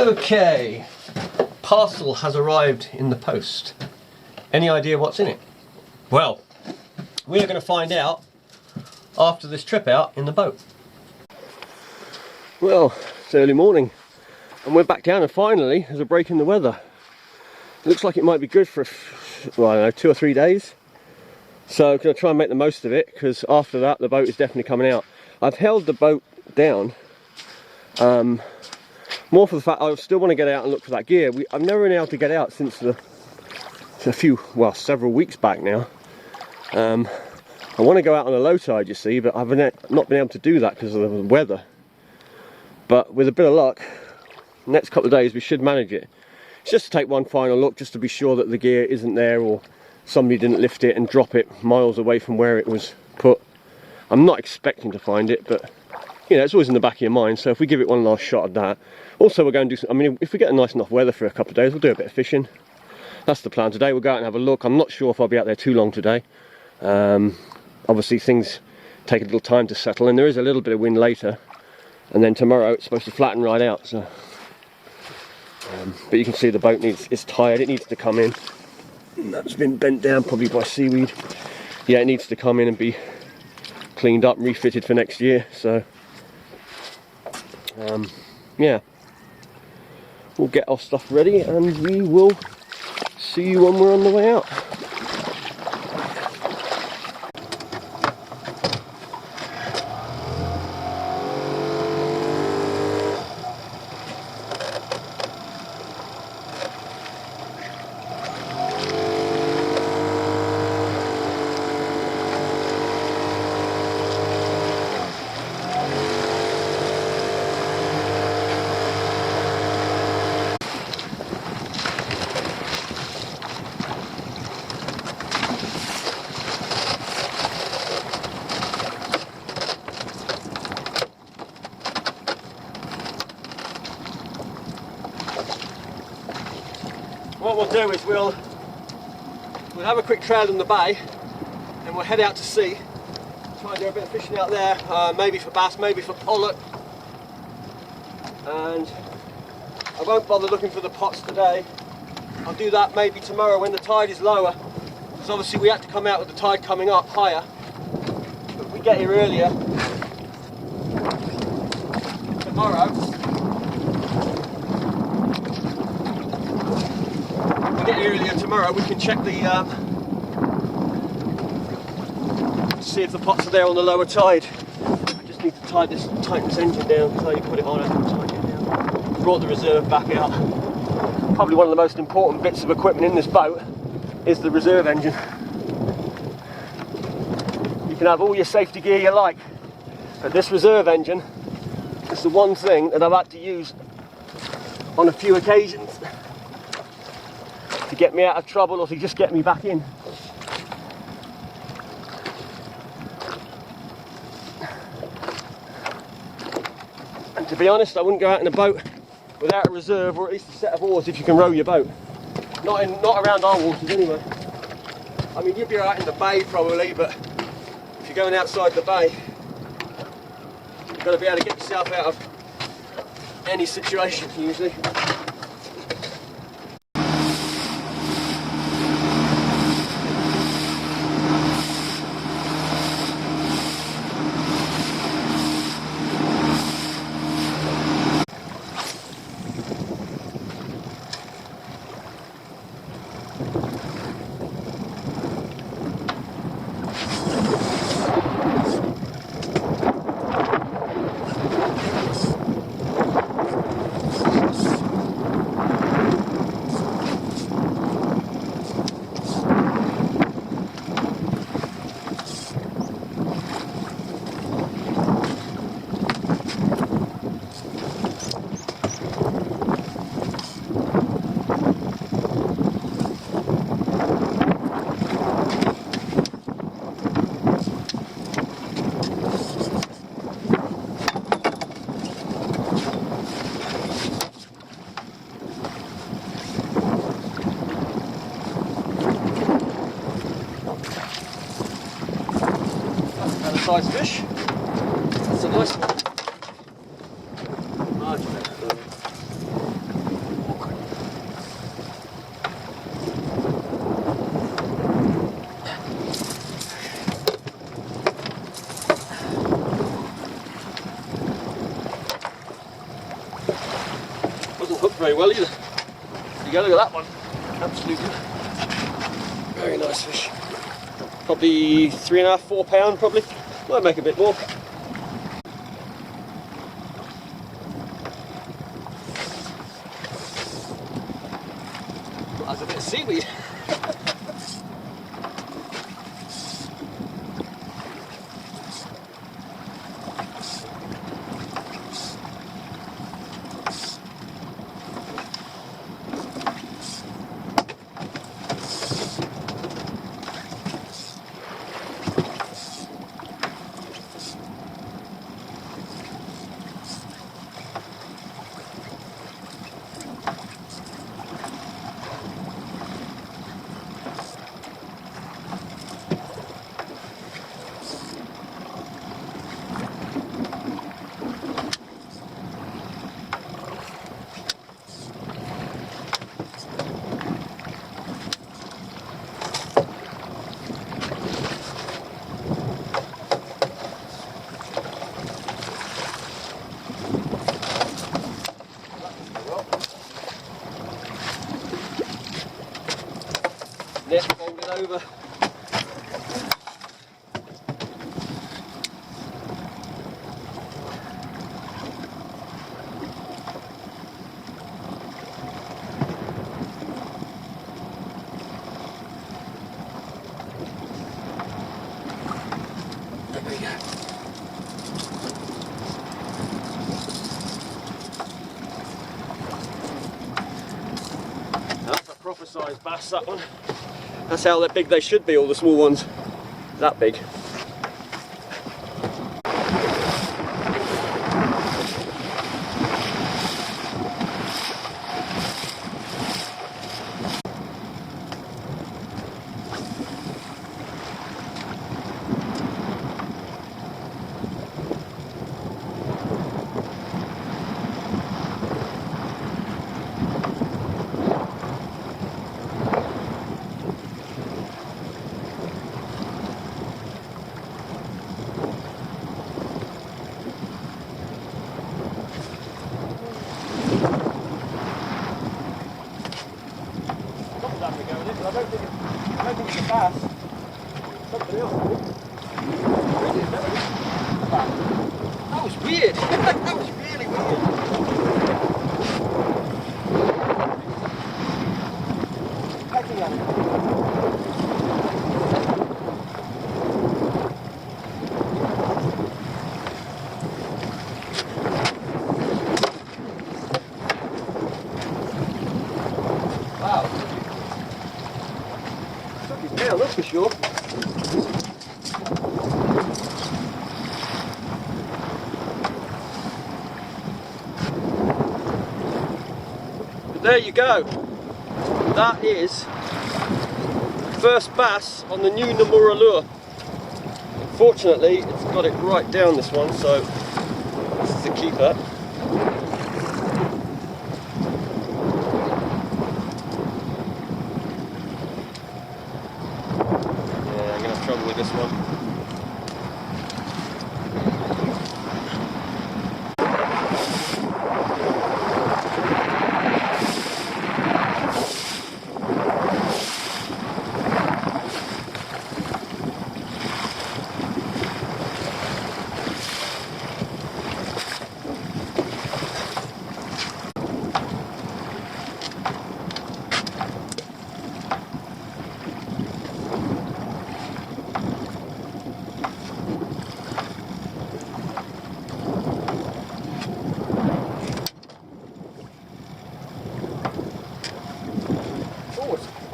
Okay, parcel has arrived in the post. Any idea what's in it? Well, we're going to find out after this trip out in the boat. Well, it's early morning and we're back down, and finally there's a break in the weather. It looks like it might be good for, well, I don't know, 2 or 3 days. So I'm going to try and make the most of it, because after that the boat is definitely coming out. I've held the boat down more for the fact I still want to get out and look for that gear. I've never been able to get out since several weeks back now. I want to go out on a low tide, you see, but I've not been able to do that because of the weather. But with a bit of luck, next couple of days we should manage it. It's just to take one final look, just to be sure that the gear isn't there, or somebody didn't lift it and drop it miles away from where it was put. I'm not expecting to find it, but you know, it's always in the back of your mind. So if we give it one last shot at that. Also, we're going to do some, I mean, if we get a nice enough weather for a couple of days, we'll do a bit of fishing. That's the plan today. We'll go out and have a look. I'm not sure if I'll be out there too long today. Obviously things take a little time to settle, and there is a little bit of wind later, and then tomorrow it's supposed to flatten right out. So but you can see the boat it's tired, it needs to come in. That's been bent down probably by seaweed. Yeah, it needs to come in and be cleaned up and refitted for next year. So yeah, we'll get our stuff ready and we will see you when we're on the way out. What we'll do is we'll have a quick trail in the bay, and we'll head out to sea, try and do a bit of fishing out there, maybe for bass, maybe for pollock. And I won't bother looking for the pots today. I'll do that maybe tomorrow when the tide is lower, because obviously we had to come out with the tide coming up higher. But if we get here earlier tomorrow, we can check the see if the pots are there on the lower tide. I just need to tighten this engine down, so you put it on and tighten it down. Brought the reserve back out. Probably one of the most important bits of equipment in this boat is the reserve engine. You can have all your safety gear you like, but this reserve engine is the one thing that I've had to use on a few occasions to get me out of trouble, or to just get me back in. And to be honest, I wouldn't go out in a boat without a reserve, or at least a set of oars if you can row your boat. Not around our waters anyway. I mean, you'd be out in the bay probably, but if you're going outside the bay, you've got to be able to get yourself out of any situation usually. Size fish. That's a nice one. Much better. very well either. There you go, look at that one. Absolutely. Very nice fish. Probably 3.5, 4 pound probably. Might make a bit more. That's a bit of seaweed. Net folded over. There we go. That's a proper sized bass, that one. That's how big they should be, all the small ones. That big. I don't think it's a bass. Something else. That was weird. That was really weird. Pecking at it. Wow. Yeah, that's for sure. But there you go. That is first bass on the new Nomura lure. Fortunately, it's got it right down, this one, so this is a keeper. Trouble with this one.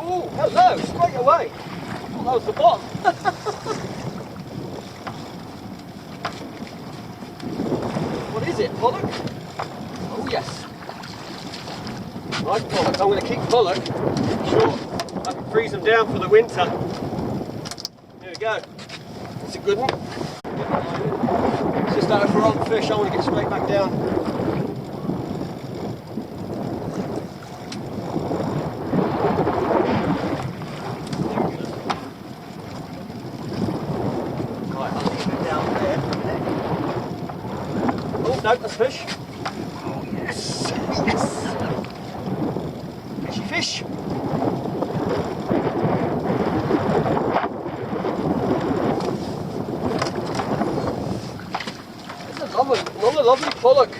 Oh, hello, straight away. Oh, that was the bottom. What is it, pollock? Oh, yes. Nice pollock. I'm going to keep pollock. Sure. I can freeze them down for the winter. There we go. It's a good one. It's just over on the fish. I want to get straight back down. No, that's fish. Oh, yes. Yes. lovely pollock.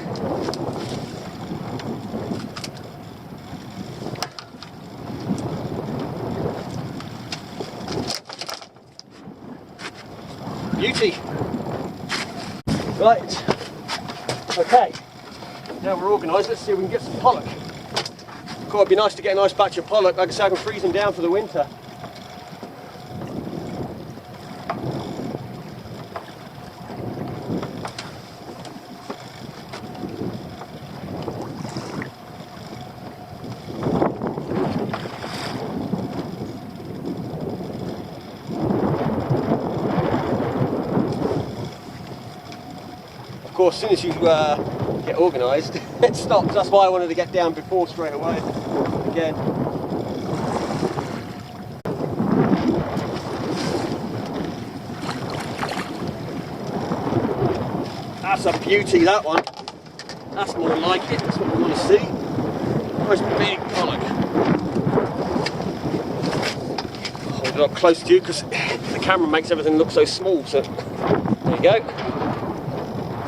Beauty. Right. Okay. Now we're organised. Let's see if we can get some pollock. God, it'd be nice to get a nice batch of pollock. Like I say, I can freeze them down for the winter. Of course, as soon as you get organised, it stops. That's why I wanted to get down before straight away. Again. That's a beauty, that one. That's more like it. That's what we want to see. Nice big pollock. Hold it up close to you because the camera makes everything look so small. So there you go.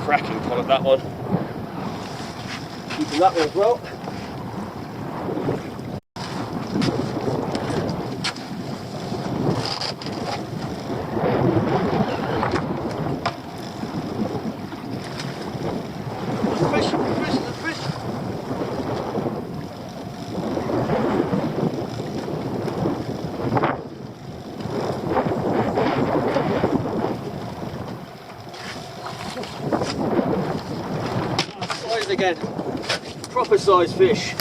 Cracking pollock, that one. Keeping that one as well. Again, proper size fish.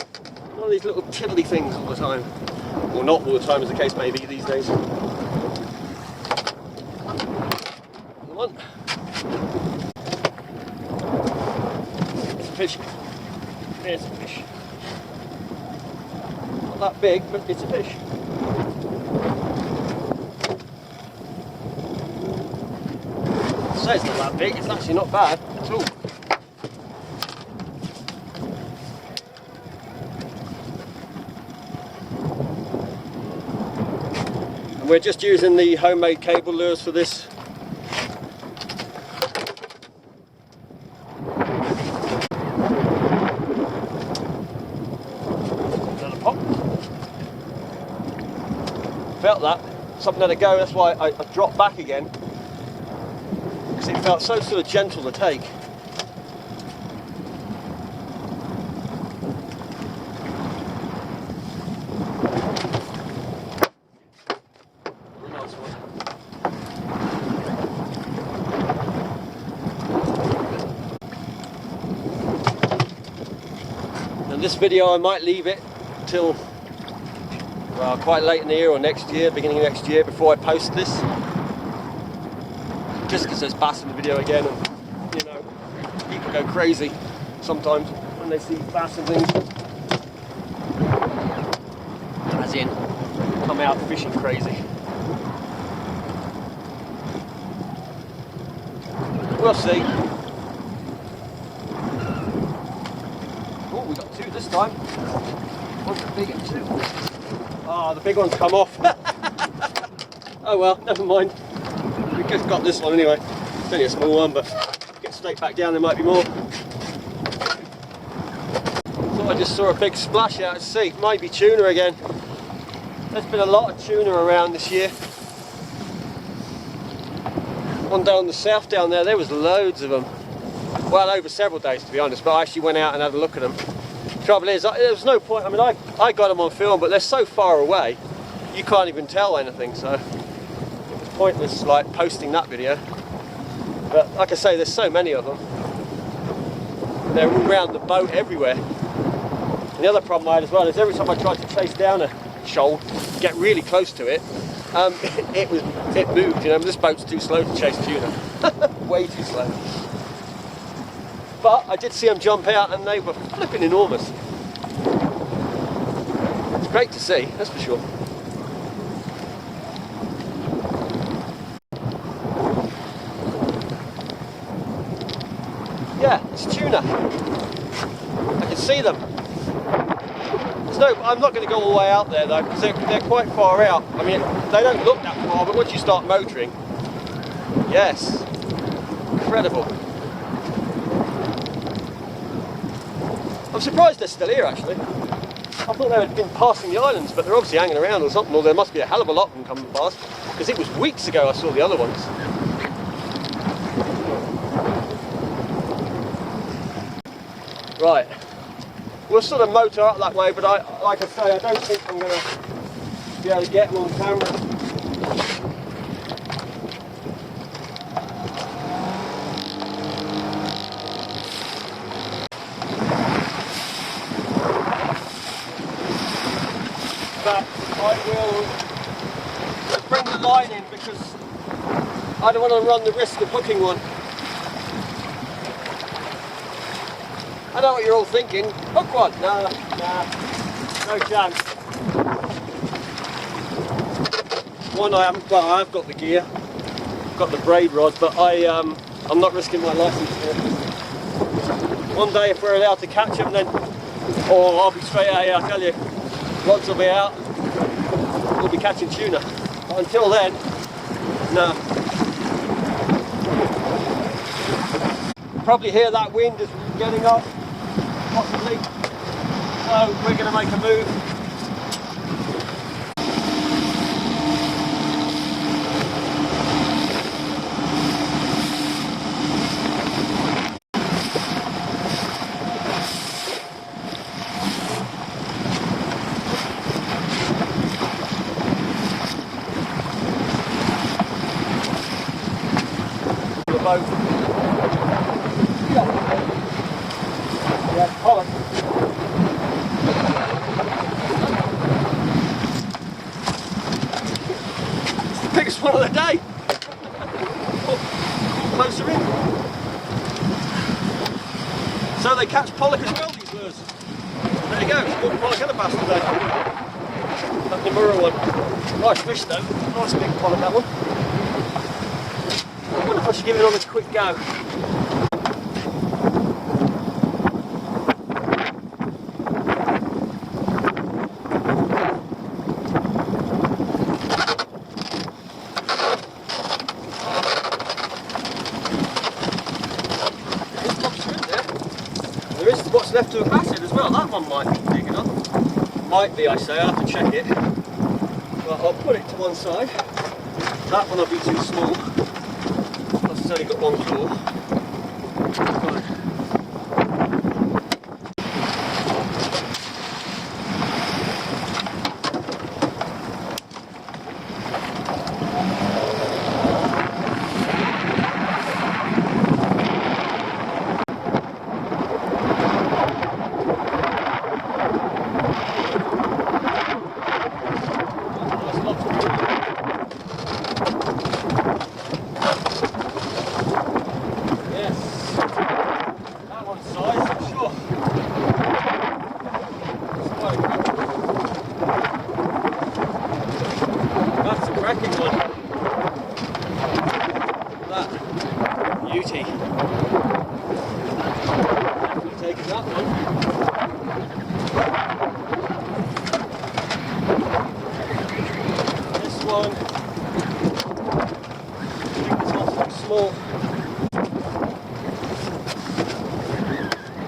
Not these little tiddly things all the time. Or not all the time, as the case may be these days. Come on. It's a fish. There's a fish. Not that big, but it's a fish. So it's not that big, it's actually not bad at all. We're just using the homemade cable lures for this. Another pop. Felt that. Something had to go, that's why I dropped back again. Because it felt so sort of gentle to take. This video I might leave it till, well, quite late in the year or next year, beginning of next year, before I post this. Just because there's bass in the video again, and you know, people go crazy sometimes when they see bass and things. As in, come out fishing crazy. We'll see. We got two this time. One's a big one too. Ah, the big one's come off. Oh well, never mind. We just got this one anyway. It's only a small one, but get straight back down, there might be more. Thought I just saw a big splash out at sea. Might be tuna again. There's been a lot of tuna around this year. One down the south down there was loads of them. Well, over several days to be honest, but I actually went out and had a look at them. Trouble is, there's no point. I mean, I got them on film, but they're so far away, you can't even tell anything. So it's pointless, like posting that video. But like I say, there's so many of them. They're all around the boat everywhere. And the other problem I had as well is every time I tried to chase down a shoal, get really close to it, it moved. You know, this boat's too slow to chase tuna. Way too slow. But I did see them jump out and they were flipping enormous. It's great to see, that's for sure. Yeah, it's tuna. I can see them. I'm not going to go all the way out there though, because they're quite far out. I mean, they don't look that far, but once you start motoring, yes, incredible. I'm surprised they're still here actually. I thought they had been passing the islands, but they're obviously hanging around or something, or there must be a hell of a lot of them coming past, because it was weeks ago I saw the other ones. Right, we'll sort of motor up that way, but like I say, I don't think I'm going to be able to get them on camera. But I will bring the line in because I don't want to run the risk of hooking one. I know what you're all thinking. Hook one? Nah, no chance. One I haven't. Well, I've got the gear, got the braid rod, but I'm not risking my license here. One day, if we're allowed to catch them, then I'll be straight out here. I tell you, rods will be out. We'll be catching tuna. But until then, no. Probably hear that wind is getting up. Possibly. So we're going to make a move. The boat. Yeah, Pollock. Biggest one of the day. Closer in. So they catch pollock as well, these lures. There you go, it's called pollock and a bass today. That Yamaha one. Nice fish though. Nice big pollock, that one. I wonder if I should give it another quick go. What's left of a bass head as well, that one might be big enough. Might be, I say, I'll have to check it. But I'll put it to one side. That one will be too small. Plus it's only got one claw. Beauty. Taking that one. This one. I think this one's too small.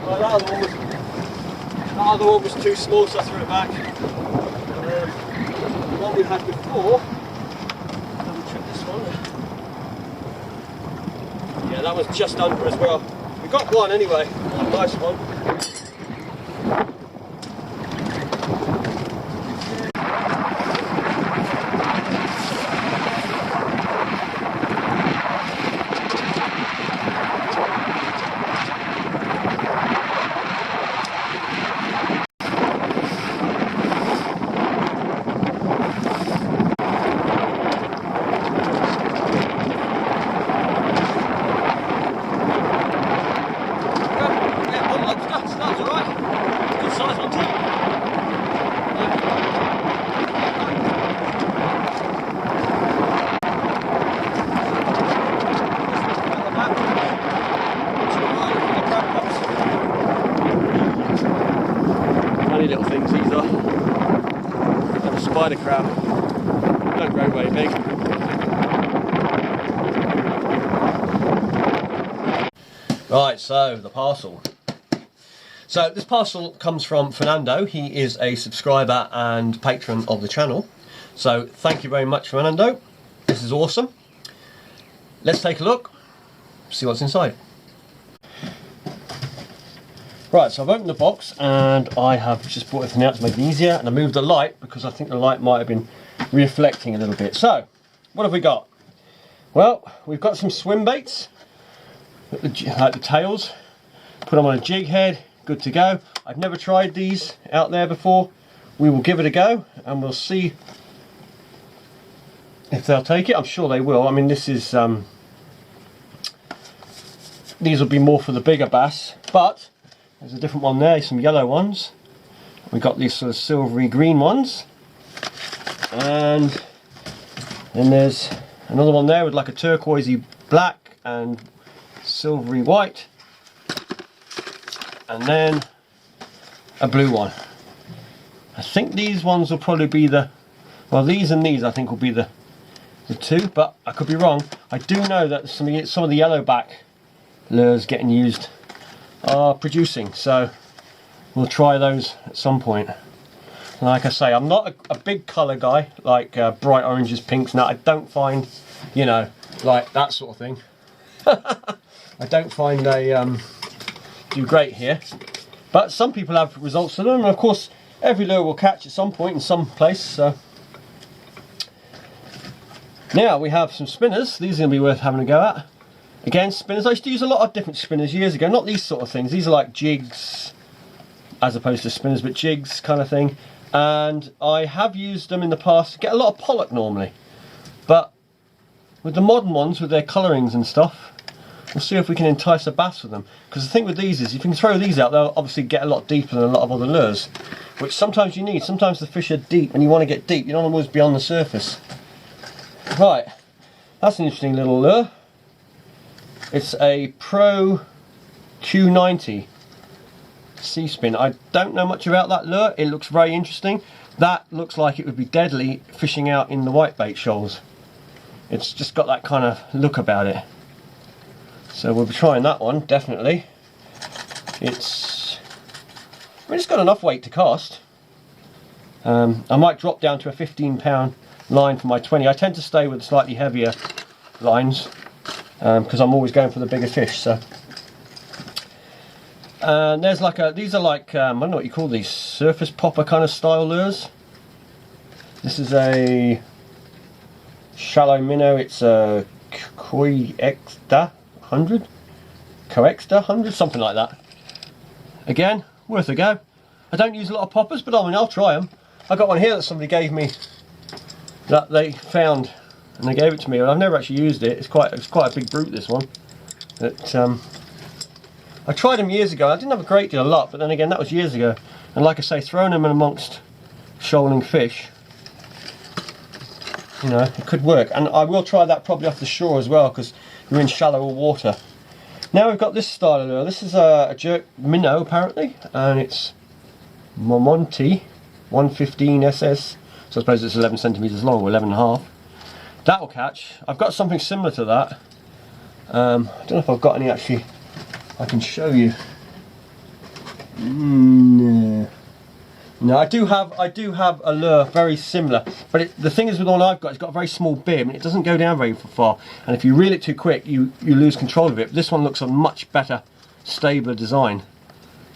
Well, that other one was too small, so I threw it back. The one we had before. Double check this one. Yeah, that was just under as well. We got one anyway, a nice one. Little things these are. And a spider crab. Don't grow very big. Right, so the parcel. So this parcel comes from Fernando. He is a subscriber and patron of the channel. So thank you very much, Fernando. This is awesome. Let's take a look, see what's inside. Right, so I've opened the box and I have just brought everything out to make it easier, and I moved the light because I think the light might have been reflecting a little bit. So, what have we got? Well, we've got some swim baits, like the tails, put them on a jig head, good to go. I've never tried these out there before. We will give it a go and we'll see if they'll take it. I'm sure they will. I mean, this is these will be more for the bigger bass, but there's a different one there, some yellow ones. We've got these sort of silvery green ones, and then there's another one there with like a turquoisey black and silvery white, and then a blue one. I think these ones will probably be the, well, these and these I think will be the two, but I could be wrong. I do know that some of the yellow back lures getting used are producing, so we'll try those at some point. Like I say, I'm not a big colour guy, like bright oranges, pinks. Now I don't find, you know, like that sort of thing. I don't find they do great here, but some people have results to them, and of course every lure will catch at some point in some place. So now we have some spinners. These are going to be worth having a go at. Again, spinners, I used to use a lot of different spinners years ago, not these sort of things. These are like jigs, as opposed to spinners, but jigs kind of thing. And I have used them in the past to get a lot of pollock normally. But with the modern ones, with their colourings and stuff, we'll see if we can entice a bass with them. Because the thing with these is, if you can throw these out, they'll obviously get a lot deeper than a lot of other lures, which sometimes you need. Sometimes the fish are deep and you want to get deep. You don't always be on the surface. Right, that's an interesting little lure. It's a Pro Q90 sea spin. I don't know much about that lure. It looks very interesting. That looks like it would be deadly fishing out in the whitebait shoals. It's just got that kind of look about it. So we'll be trying that one, definitely. It's got enough weight to cast. I might drop down to a 15-pound line for my 20. I tend to stay with slightly heavier lines, because I'm always going for the bigger fish. So, and there's like these are like I don't know what you call these, surface popper kind of style lures. This is a shallow minnow. It's a Coexta 100, Coexta 100, something like that. Again, worth a go. I don't use a lot of poppers, but I mean, I'll try them. I got one here that somebody gave me, that they found, and they gave it to me, and I've never actually used it. It's quite a big brute, this one. But I tried them years ago. I didn't have a great deal of luck, but then again, that was years ago. And like I say, throwing them in amongst shoaling fish, you know, it could work. And I will try that probably off the shore as well, because we're in shallower water. Now we've got this style of lure. This is a jerk minnow apparently, and it's Momonti 115 SS. So I suppose it's 11 centimeters long, or 11.5. That will catch. I've got something similar to that. I don't know if I've got any actually. I can show you. No, I do have a lure very similar, but the thing is with the one I've got, it's got a very small bib and it doesn't go down very far. And if you reel it too quick, you lose control of it. But this one looks a much better, stabler design.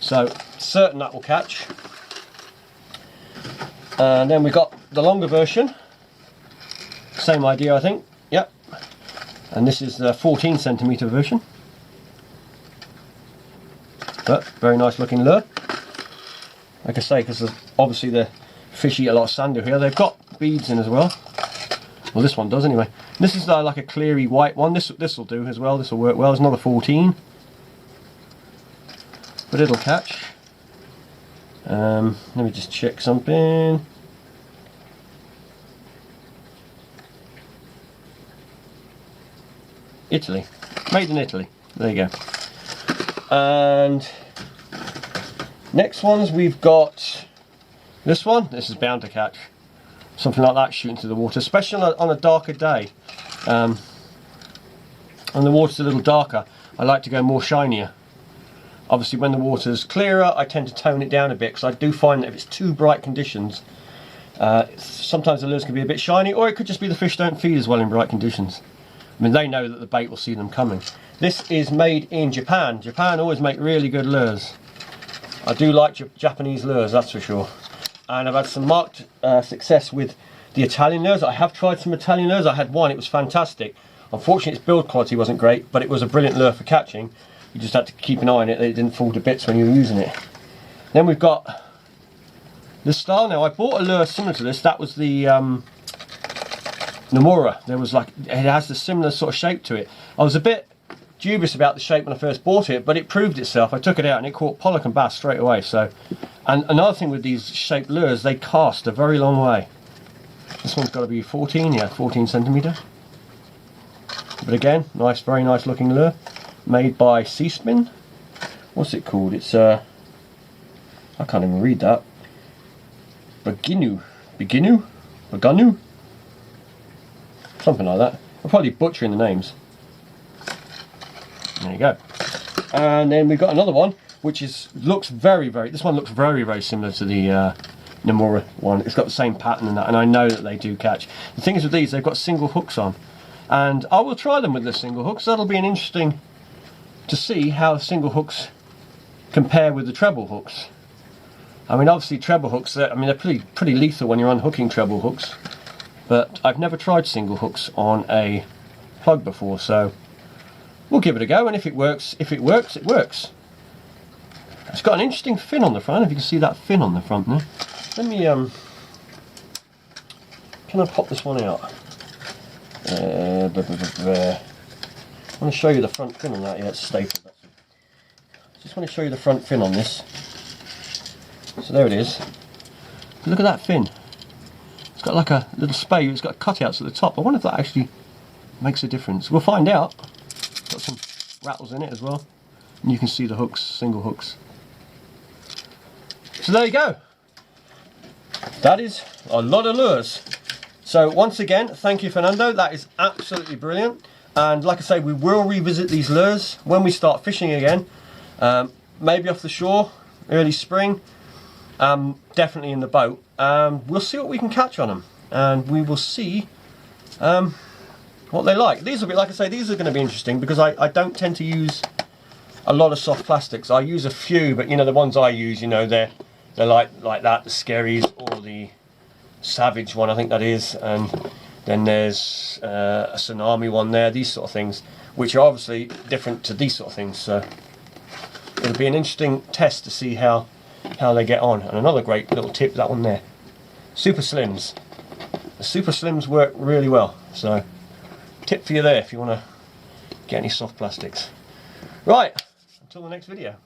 So certain that will catch. And then we got the longer version. Same idea, I think. Yep. And this is the 14 centimeter version. But very nice looking lure. Like I say, because obviously the fish eat a lot of sand here. They've got beads in as well. Well, this one does anyway. This is like a cleary white one. This will do as well. This will work well. It's another 14, but it'll catch. Let me just check something. Italy, made in Italy. There you go. And next ones we've got this one. This is bound to catch. Something like that shooting through the water, especially on a darker day. When the water's a little darker, I like to go more shinier. Obviously when the water's clearer I tend to tone it down a bit, because I do find that if it's too bright conditions, sometimes the lures can be a bit shiny, or it could just be the fish don't feed as well in bright conditions. I mean, they know that the bait will see them coming. This is made in Japan. Japan always make really good lures. I do like Japanese lures, that's for sure. And I've had some marked success with the Italian lures. I have tried some Italian lures. I had one, it was fantastic. Unfortunately its build quality wasn't great, but it was a brilliant lure for catching. You just had to keep an eye on it, that it didn't fall to bits when you were using it. Then we've got this style. Now I bought a lure similar to this. That was the Nomura. There was like, it has the similar sort of shape to it. I was a bit dubious about the shape when I first bought it, but it proved itself. I took it out and it caught pollock and bass straight away. So, and another thing with these shaped lures, they cast a very long way. This one's got to be 14 centimetre. But again, nice, very nice looking lure, made by Seaspin. What's it called? It's I can't even read that. Beginu, something like that. I'm probably butchering the names. There you go. And then we've got another one, which looks very, this one looks very, very similar to the Nomura one. It's got the same pattern and that, and I know that they do catch. The thing is with these, they've got single hooks on, and I will try them with the single hooks. That'll be an interesting to see how the single hooks compare with the treble hooks. I mean, obviously treble hooks, I mean, they're pretty lethal when you're unhooking treble hooks, but I've never tried single hooks on a plug before, so we'll give it a go, and if it works, it works. It's got an interesting fin on the front, if you can see that fin on the front there. Let me, can I pop this one out? I want to show you the front fin on that. Yeah, it's stapled. That's it. Just want to show you the front fin on this. So there it is. Look at that fin. It's got like a little spay. It's got cutouts at the top. I wonder if that actually makes a difference. We'll find out. Got some rattles in it as well, and you can see the hooks, single hooks. So there you go. That is a lot of lures. So once again, thank you, Fernando. That is absolutely brilliant. And like I say, we will revisit these lures when we start fishing again. Maybe off the shore, early spring. Definitely in the boat. We'll see what we can catch on them, and we will see what they like. These will be, like I say, these are going to be interesting because I don't tend to use a lot of soft plastics. I use a few, but you know, the ones I use, you know, they're like that, the Skerries or the Savage one, I think that is, and then there's a Tsunami one there, these sort of things, which are obviously different to these sort of things. So it'll be an interesting test to see how they get on. And another great little tip, that one there, Super Slims. The Super Slims work really well, so tip for you there if you want to get any soft plastics. Right, until the next video.